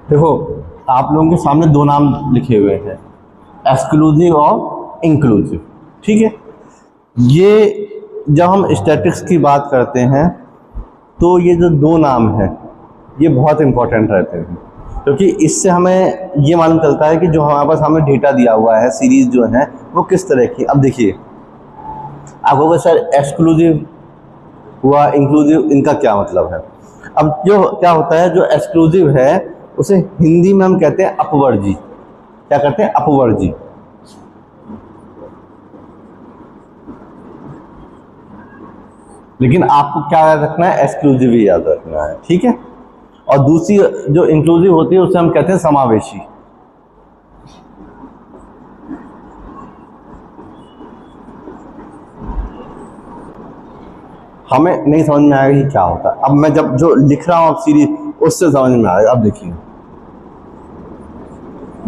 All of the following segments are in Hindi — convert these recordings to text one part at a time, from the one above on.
देखो आप लोगों के सामने दो नाम लिखे हुए हैं, एक्सक्लूसिव और इंक्लूसिव। ठीक है, ये जब हम स्टैटिक्स की बात करते हैं तो ये जो दो नाम हैं ये बहुत इंपॉर्टेंट रहते हैं, क्योंकि इससे हमें ये मालूम चलता है कि जो हमारे पास हमें डेटा दिया हुआ है, सीरीज जो है वो किस तरह की। अब देखिए आपको सर एक्सक्लूसिव हुआ, इंक्लूसिव, इनका क्या मतलब है। अब जो क्या होता है, जो एक्सक्लूसिव है उसे हिंदी में हम कहते हैं अपवर्जी। क्या कहते हैं? अपवर्जी। लेकिन आपको क्या याद रखना है? एक्सक्लूसिव ही याद रखना है। ठीक है, और दूसरी जो इंक्लूसिव होती है उसे हम कहते हैं समावेशी। हमें नहीं समझ में आएगा कि क्या होता है। अब मैं जब जो लिख रहा हूं अब सीरीज, उससे समझ में आएगा। अब देखिए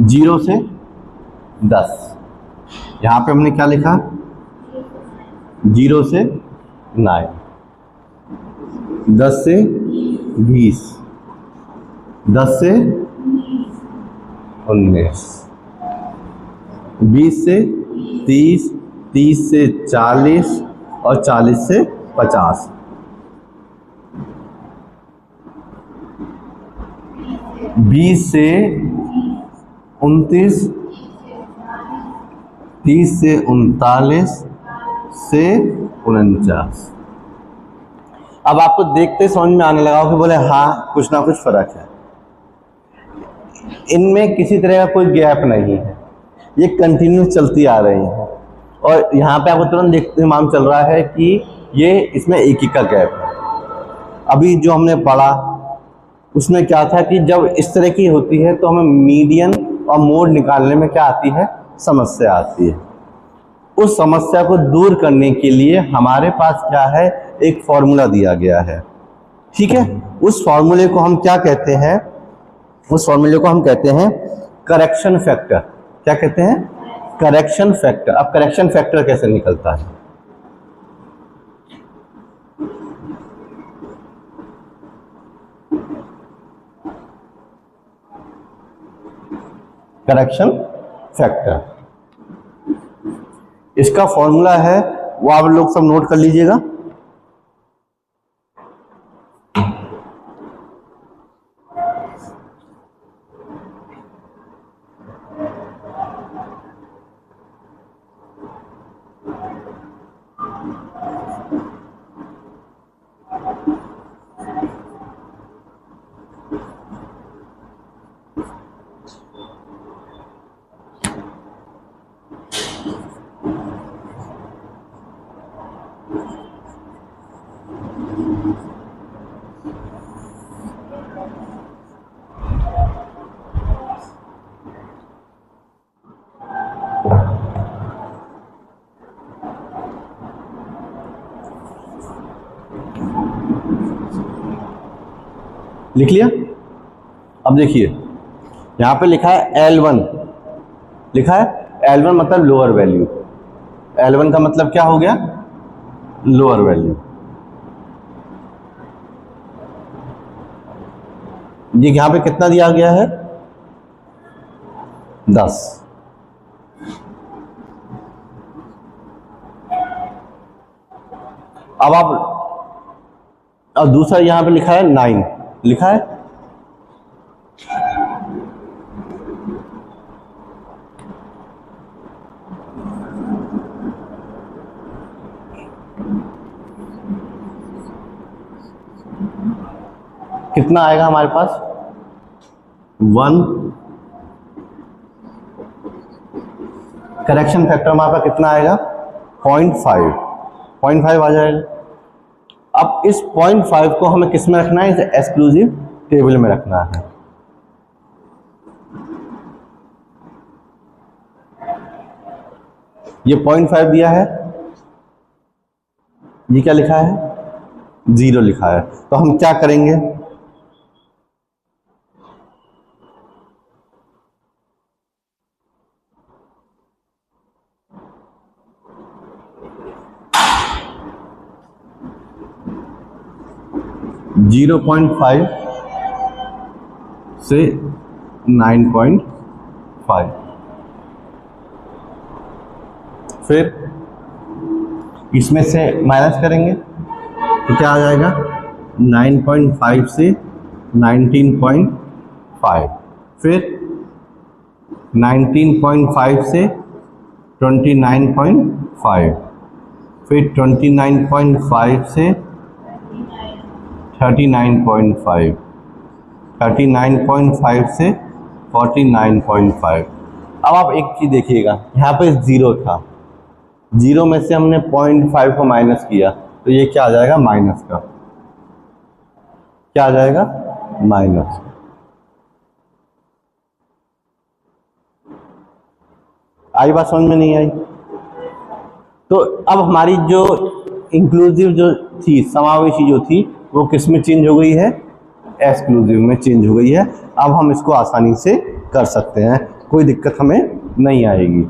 0 से 10, यहां पे हमने क्या लिखा? 0 से 9, 10 से 20, 10 से 19, 20 से 30, 30 से 40 और 40 से 50। 20 से 29, 30 से 39 से 49। अब आपको देखते समझ में आने लगा कि बोले हाँ कुछ ना कुछ फर्क है, इनमें किसी तरह का कोई गैप नहीं है, ये कंटिन्यूस चलती आ रही है। और यहाँ पे आपको तुरंत देखते मालूम चल रहा है कि ये इसमें एक ही का गैप है। अभी जो हमने पढ़ा उसमें क्या था कि जब इस तरह की होती है तो हमें मीडियन और मोड निकालने में क्या आती है? समस्या आती है। उस समस्या को दूर करने के लिए हमारे पास क्या है? एक फॉर्मूला दिया गया है। ठीक है, उस फॉर्मूले को हम क्या कहते हैं? उस फॉर्मूले को हम कहते हैं करेक्शन फैक्टर। क्या कहते हैं? Correction factor. अब करेक्शन फैक्टर कैसे निकलता है? करेक्शन फैक्टर, इसका फॉर्मूला है, वो आप लोग सब नोट कर लीजिएगा। लिख लिया? अब देखिए यहां पे लिखा है L1, लिखा है L1 मतलब लोअर वैल्यू। L1 का मतलब क्या हो गया? Lower value. ये यहां पे कितना दिया गया है? 10। अब आप, और दूसरा यहां पे लिखा है 9, लिखा है। कितना आएगा हमारे पास? 1। करेक्शन फैक्टर हमारे पास कितना आएगा? 0.5, 0.5 आ जाएगा। अब इस 0.5 को हमें किस में रखना है? इस एक्सक्लूसिव टेबल में रखना है। ये 0.5 दिया है, ये क्या लिखा है? 0 लिखा है। तो हम क्या करेंगे? .5 से 9.5। फिर इसमें से माइनस करेंगे तो क्या आ जाएगा, 9.5 से 19.5, फिर 19.5 से 29.5, फिर 29.5 से 39.5, 39.5 से 49.5। अब आप एक चीज़ देखिएगा, यहाँ पे 0 था, 0 में से हमने 0.5 को माइनस किया तो ये क्या आ जाएगा, माइनस का, क्या आ जाएगा, माइनस। आई बात समझ में नहीं आई? तो अब हमारी जो इंक्लूसिव जो थी, समावेशी जो थी, वो किस में चेंज हो गई है, एक्सक्लूसिव में चेंज हो गई है। अब हम इसको आसानी से कर सकते हैं, कोई दिक्कत हमें नहीं आएगी।